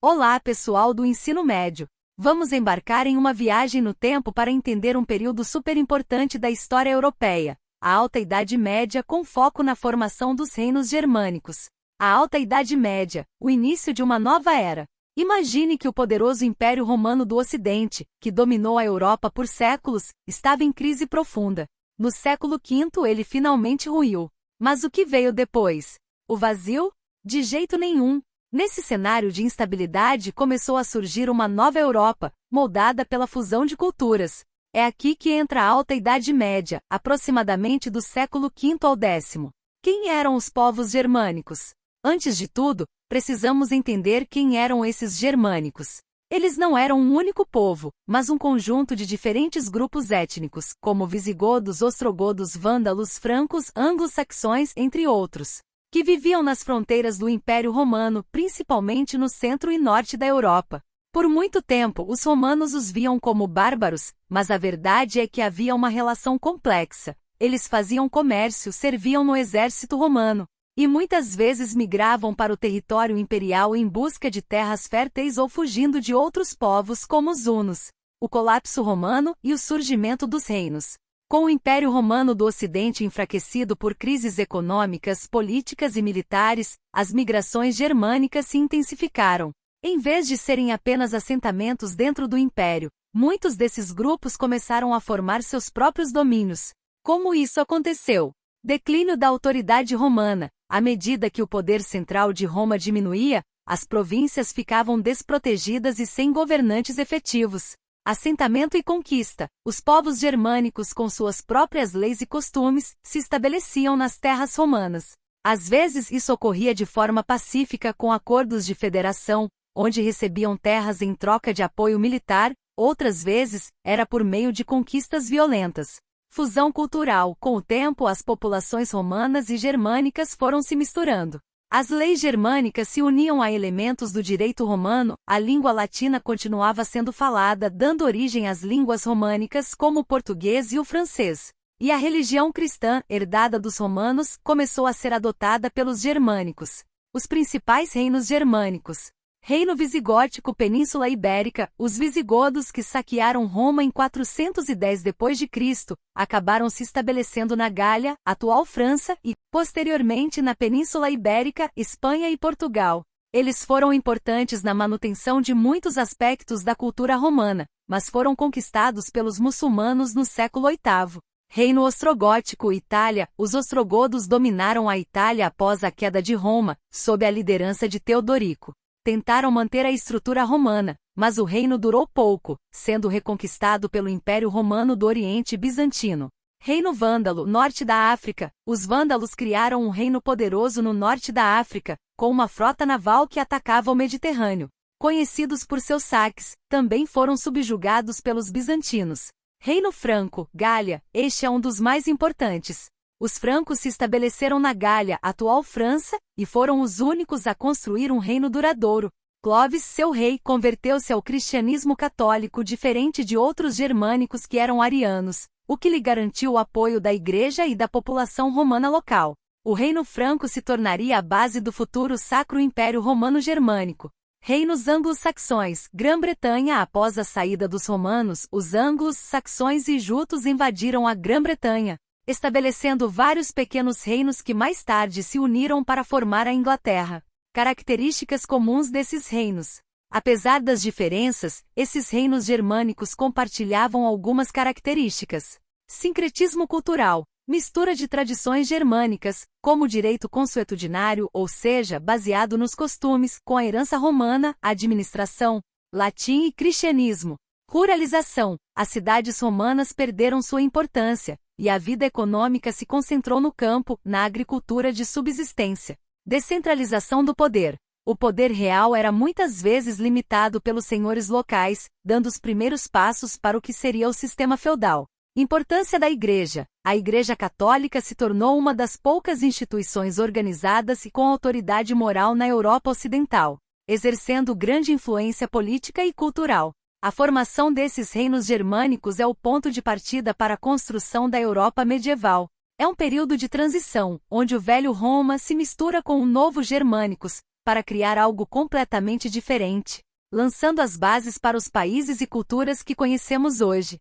Olá, pessoal do ensino médio! Vamos embarcar em uma viagem no tempo para entender um período super importante da história europeia, a Alta Idade Média, com foco na formação dos reinos germânicos. A Alta Idade Média, o início de uma nova era. Imagine que o poderoso Império Romano do Ocidente, que dominou a Europa por séculos, estava em crise profunda. No século V ele finalmente ruiu. Mas o que veio depois? O vazio? De jeito nenhum. Nesse cenário de instabilidade começou a surgir uma nova Europa, moldada pela fusão de culturas. É aqui que entra a Alta Idade Média, aproximadamente do século V ao X. Quem eram os povos germânicos? Antes de tudo, precisamos entender quem eram esses germânicos. Eles não eram um único povo, mas um conjunto de diferentes grupos étnicos, como visigodos, ostrogodos, vândalos, francos, anglo-saxões, entre outros, que viviam nas fronteiras do Império Romano, principalmente no centro e norte da Europa. Por muito tempo, os romanos os viam como bárbaros, mas a verdade é que havia uma relação complexa. Eles faziam comércio, serviam no exército romano, e muitas vezes migravam para o território imperial em busca de terras férteis ou fugindo de outros povos como os hunos. O colapso romano e o surgimento dos reinos. Com o Império Romano do Ocidente enfraquecido por crises econômicas, políticas e militares, as migrações germânicas se intensificaram. Em vez de serem apenas assentamentos dentro do Império, muitos desses grupos começaram a formar seus próprios domínios. Como isso aconteceu? Declínio da autoridade romana. À medida que o poder central de Roma diminuía, as províncias ficavam desprotegidas e sem governantes efetivos. Assentamento e conquista. Os povos germânicos, com suas próprias leis e costumes, se estabeleciam nas terras romanas. Às vezes isso ocorria de forma pacífica com acordos de federação, onde recebiam terras em troca de apoio militar, outras vezes, era por meio de conquistas violentas. Fusão cultural. Com o tempo, as populações romanas e germânicas foram se misturando. As leis germânicas se uniam a elementos do direito romano, a língua latina continuava sendo falada, dando origem às línguas românicas como o português e o francês. E a religião cristã, herdada dos romanos, começou a ser adotada pelos germânicos. Os principais reinos germânicos. Reino Visigótico, Península Ibérica. Os visigodos, que saquearam Roma em 410 d.C., acabaram se estabelecendo na Gália, atual França, e, posteriormente na Península Ibérica, Espanha e Portugal. Eles foram importantes na manutenção de muitos aspectos da cultura romana, mas foram conquistados pelos muçulmanos no século VIII. Reino Ostrogótico, Itália. Os ostrogodos dominaram a Itália após a queda de Roma, sob a liderança de Teodorico. Tentaram manter a estrutura romana, mas o reino durou pouco, sendo reconquistado pelo Império Romano do Oriente Bizantino. Reino Vândalo, norte da África. Os vândalos criaram um reino poderoso no norte da África, com uma frota naval que atacava o Mediterrâneo. Conhecidos por seus saques, também foram subjugados pelos bizantinos. Reino Franco, Gália. Este é um dos mais importantes. Os francos se estabeleceram na Gália, atual França, e foram os únicos a construir um reino duradouro. Clovis, seu rei, converteu-se ao cristianismo católico, diferente de outros germânicos que eram arianos, o que lhe garantiu o apoio da igreja e da população romana local. O reino franco se tornaria a base do futuro Sacro Império Romano-Germânico. Reinos anglo-saxões. Grã-Bretanha. Após a saída dos romanos, os anglos, saxões e jutos invadiram a Grã-Bretanha, estabelecendo vários pequenos reinos que mais tarde se uniram para formar a Inglaterra. Características comuns desses reinos. Apesar das diferenças, esses reinos germânicos compartilhavam algumas características. Sincretismo cultural. Mistura de tradições germânicas, como o direito consuetudinário, ou seja, baseado nos costumes, com a herança romana, administração, latim e cristianismo. Ruralização. As cidades romanas perderam sua importância, e a vida econômica se concentrou no campo, na agricultura de subsistência. Descentralização do poder. O poder real era muitas vezes limitado pelos senhores locais, dando os primeiros passos para o que seria o sistema feudal. Importância da Igreja. A Igreja Católica se tornou uma das poucas instituições organizadas e com autoridade moral na Europa Ocidental, exercendo grande influência política e cultural. A formação desses reinos germânicos é o ponto de partida para a construção da Europa medieval. É um período de transição, onde o velho Roma se mistura com o novo germânicos, para criar algo completamente diferente, lançando as bases para os países e culturas que conhecemos hoje.